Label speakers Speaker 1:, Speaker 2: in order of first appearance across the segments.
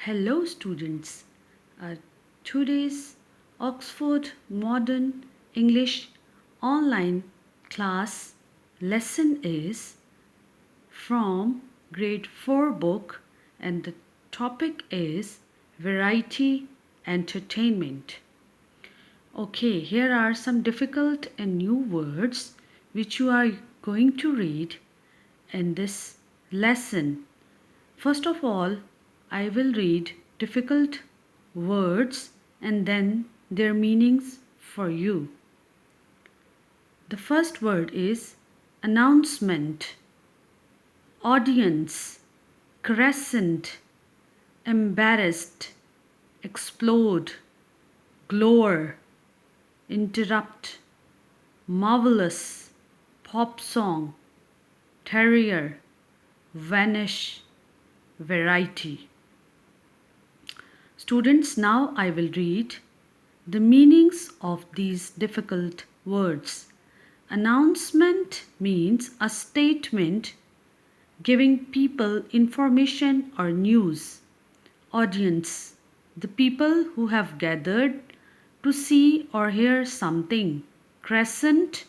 Speaker 1: Hello, students. Uh, Today's Oxford Modern English online class lesson is from grade 4 book, and the topic is variety entertainment. Okay, here are some difficult and new words which you are going to read in this lesson. First of all, I will read difficult words and then their meanings for you. The first word is announcement, audience, crescent, embarrassed, explode, glower, interrupt, marvelous, pop song, terrier, vanish, variety. Students, now I will read the meanings of these difficult words. Announcement means a statement giving people information or news. Audience, the people who have gathered to see or hear something. Crescent,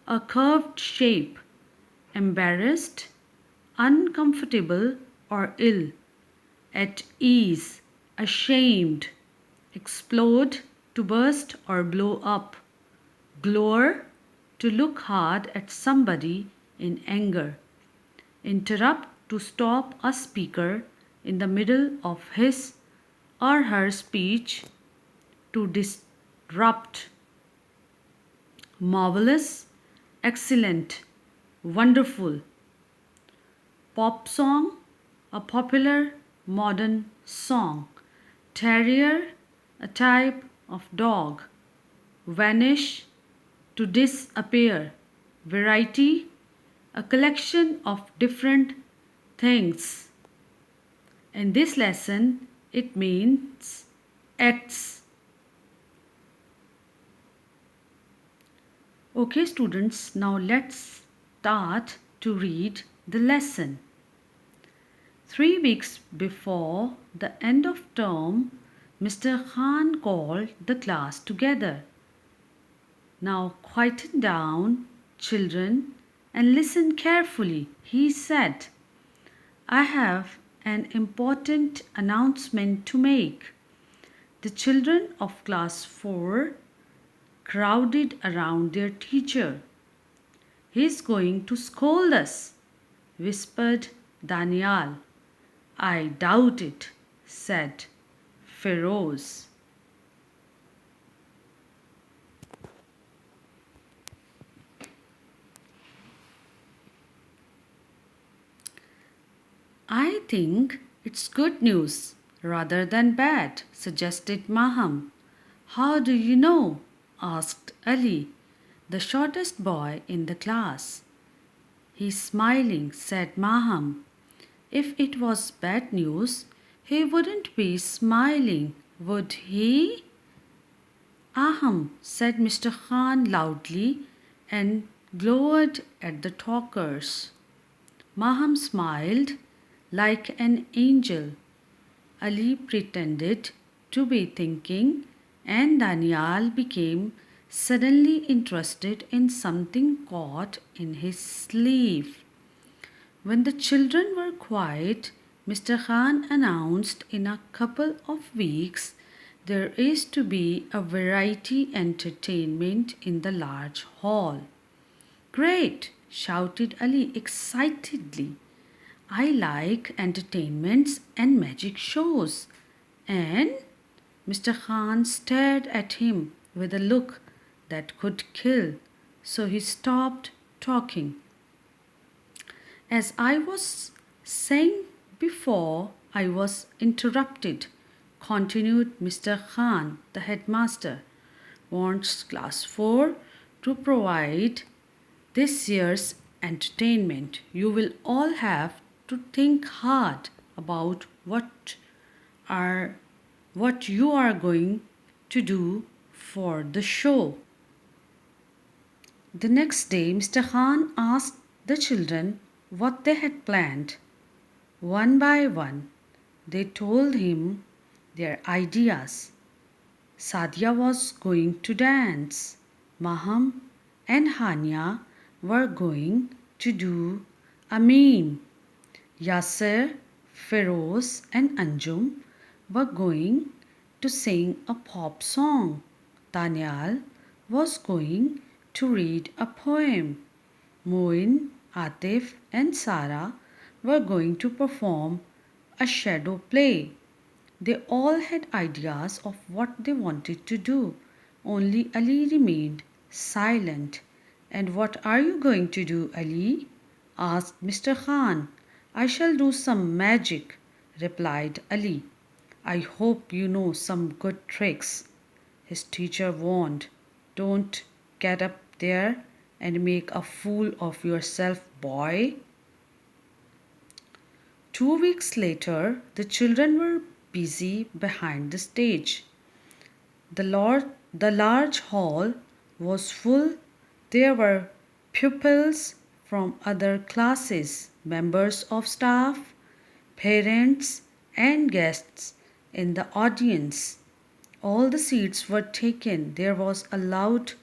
Speaker 1: a curved shape. Embarrassed, uncomfortable or ill. At ease, ashamed. Explode, to burst or blow up. Glower, to look hard at somebody in anger. Interrupt, to stop a speaker in the middle of his or her speech. To disrupt. Marvelous, excellent, wonderful. Pop song, a popular modern song. Terrier, a type of dog. Vanish, to disappear. Variety, a collection of different things. In this lesson, it means acts. Okay, students, now let's start to read the lesson. 3 weeks before the end of term, Mr. Khan called the class together. Now quieten down, children, and listen carefully. He said, I have an important announcement to make. The children of class 4 crowded around their teacher. He's going to scold us, whispered Daniel. I doubt it, said Feroz. I think it's good news rather than bad, suggested Maham. How do you know? Asked Ali, the shortest boy in the class. He's smiling, said Maham. If it was bad news, he wouldn't be smiling, would he? Aham, said Mr. Khan loudly and glowered at the talkers. Maham smiled like an angel. Ali pretended to be thinking, and Daniel became suddenly interested in something caught in his sleeve. When the children were quiet, Mr. Khan announced, in a couple of weeks there is to be a variety entertainment in the large hall. Great! Shouted Ali excitedly. I like entertainments and magic shows. And Mr. Khan stared at him with a look that could kill, so he stopped talking. As I was saying before, I was interrupted, continued Mr. Khan, the headmaster. Wants class 4 to provide this year's entertainment. You will all have to think hard about are what you are going to do for the show. The next day, Mr. Khan asked the children what they had planned. One by one, They told him their ideas. Sadia was going to dance. Maham and Hania were going to do a meme. Yasser, Feroz, and Anjum were going to sing a pop song. Daniel was going to read a poem. Moin, Atif, and Sarah were going to perform a shadow play. They all had ideas of what they wanted to do. Only Ali remained silent. And what are you going to do, Ali? Asked Mr. Khan. I shall do some magic, replied Ali. I hope you know some good tricks. His teacher warned. Don't get up there and make a fool of yourself, boy. 2 weeks later, the children were busy behind the stage. The large hall was full. There were pupils from other classes, members of staff, parents, and guests in the audience. All the seats were taken. There was a loud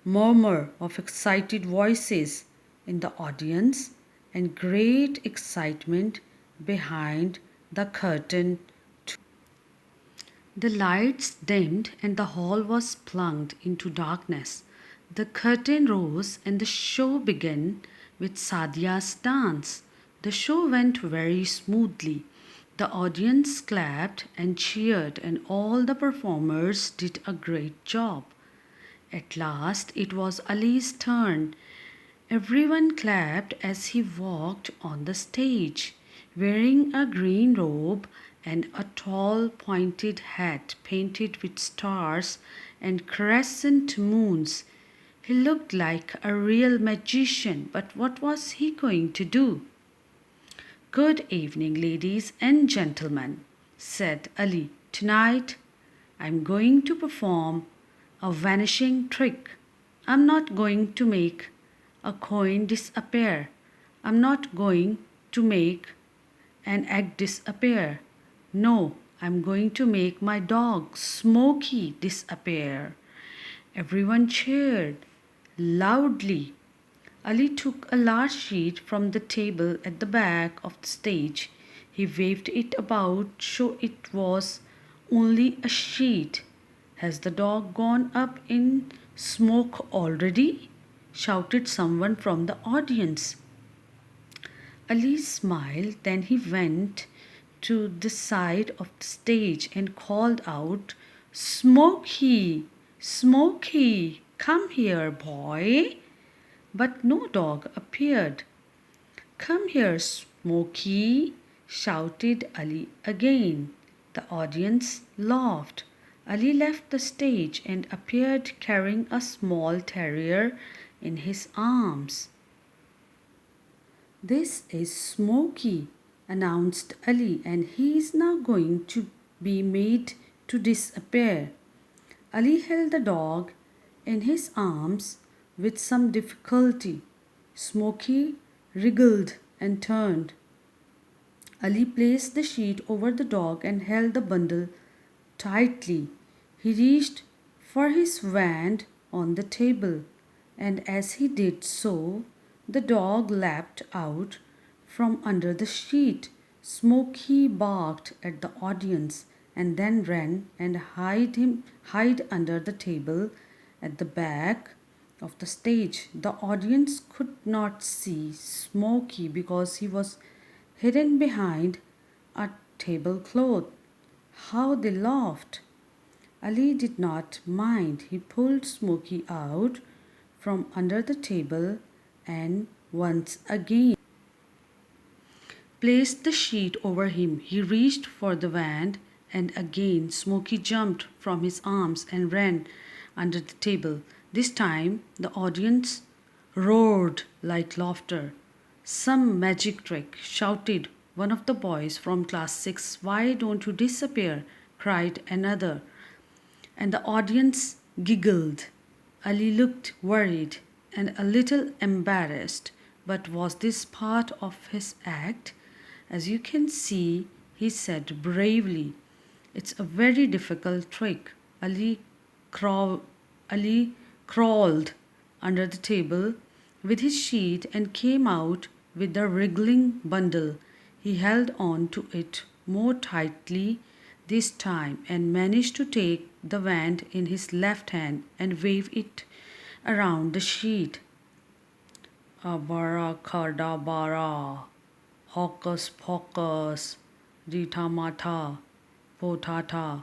Speaker 1: murmur of excited voices in the audience and great excitement behind the curtain. The lights dimmed and the hall was plunged into darkness. The curtain rose and the show began with Sadia's dance. The show went very smoothly. The audience clapped and cheered, and all the performers did a great job. At last, it was Ali's turn. Everyone clapped as he walked on the stage, wearing a green robe and a tall pointed hat painted with stars and crescent moons. He looked like a real magician, but what was he going to do? Good evening, ladies and gentlemen, said Ali. Tonight I'm going to perform a vanishing trick. I'm not going to make a coin disappear. I'm not going to make an egg disappear. No, I'm going to make my dog Smokey disappear. Everyone cheered loudly. Ali took a large sheet from the table at the back of the stage. He waved it about so it was only a sheet. Has the dog gone up in smoke already? Shouted someone from the audience. Ali smiled, then he went to the side of the stage and called out, Smokey, Smokey, come here, boy. But no dog appeared. Come here, Smokey, shouted Ali again. The audience laughed. Ali left the stage and appeared carrying a small terrier in his arms. This is Smokey, announced Ali, and he is now going to be made to disappear. Ali held the dog in his arms with some difficulty. Smokey wriggled and turned. Ali placed the sheet over the dog and held the bundle tightly. He reached for his wand on the table, and as he did so, the dog leapt out from under the sheet. Smokey barked at the audience and then ran and hid under the table at the back of the stage. The audience could not see Smokey because he was hidden behind a tablecloth. How they laughed! Ali did not mind. He pulled Smokey out from under the table and once again placed the sheet over him. He reached for the wand and again Smokey jumped from his arms and ran under the table. This time the audience roared like laughter. Some magic trick, shouted one of the boys from class 6. Why don't you disappear? Cried another. And the audience giggled. Ali looked worried and a little embarrassed. But was this part of his act? As you can see, he said bravely. It's a very difficult trick. Crow- Ali crawled under the table with his sheet and came out with the wriggling bundle. He held on to it more tightly this time and managed to take the wand in his left hand and wave it around the sheet. Abaracadabra, hocus pocus, rita mata, potata,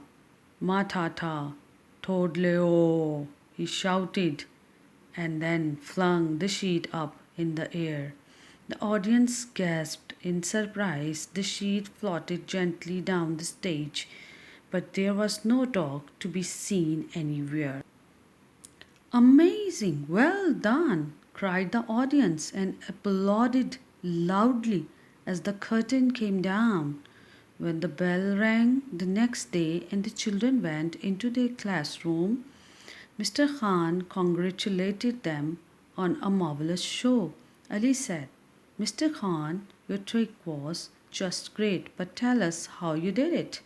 Speaker 1: matata, toadleo, he shouted, and then flung the sheet up in the air. The audience gasped in surprise. The sheet floated gently down the stage, but there was no dog to be seen anywhere. Amazing! Well done! Cried the audience and applauded loudly as the curtain came down. When the bell rang the next day and the children went into their classroom, Mr. Khan congratulated them on a marvelous show. Ali said, Mr. Khan, your trick was just great, but tell us how you did it.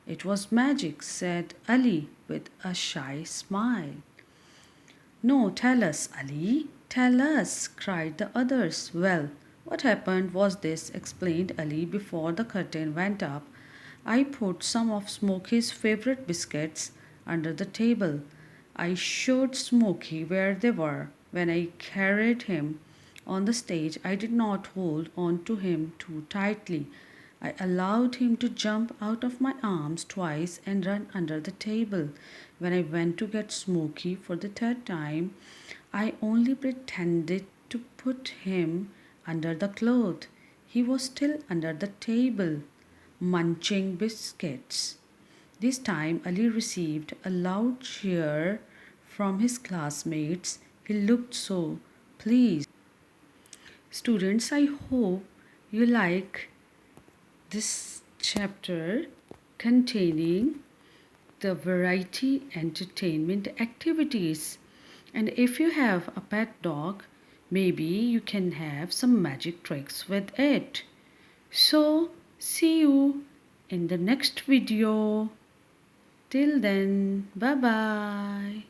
Speaker 1: It was magic, said Ali with a shy smile. No, tell us, Ali, tell us, cried the others. Well, what happened was this, explained Ali before the curtain went up. I put some of Smokey's favorite biscuits under the table. I showed Smokey where they were. When I carried him on the stage, I did not hold on to him too tightly. I allowed him to jump out of my arms twice and run under the table. When I went to get Smokey for the third time, I only pretended to put him under the cloth. He was still under the table, munching biscuits. This time Ali received a loud cheer from his classmates. He looked so pleased. Students, I hope you like this chapter containing the variety entertainment activities. And if you have a pet dog, maybe you can have some magic tricks with it. So, see you in the next video. Till then, bye bye.